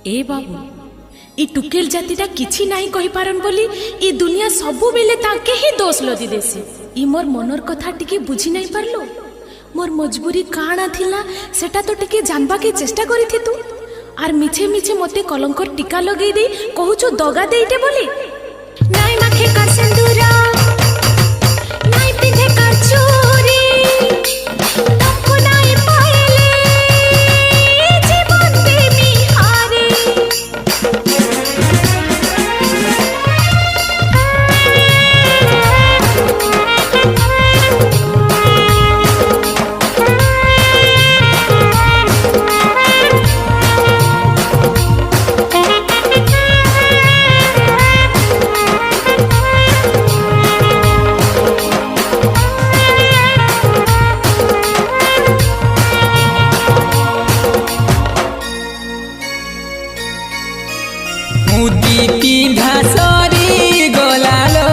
ए बाबू ई टुकेल जातिटा किछि नाही कहि पारन बोली ई दुनिया सबु बेले ताके ही दोष लदी देसी। ई मोर मनर कथा टिके बुझी नाही पारलो। मोर मजबूरी काना थिला सेटा तो टिके जानबा के चेष्टा करिथि तू आर मिछे मिछे मते कलंकर टीका लगेई दे कहूचो दगा देइटे बोली। नाई माखे का सिंदूरा नाई पिंधे का चूरी तमको नाई पाएले जीवन देवी हारे। मुदी पिंधा सरी गोलालो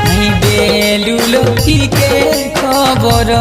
नहीं बेलुलो की के खबर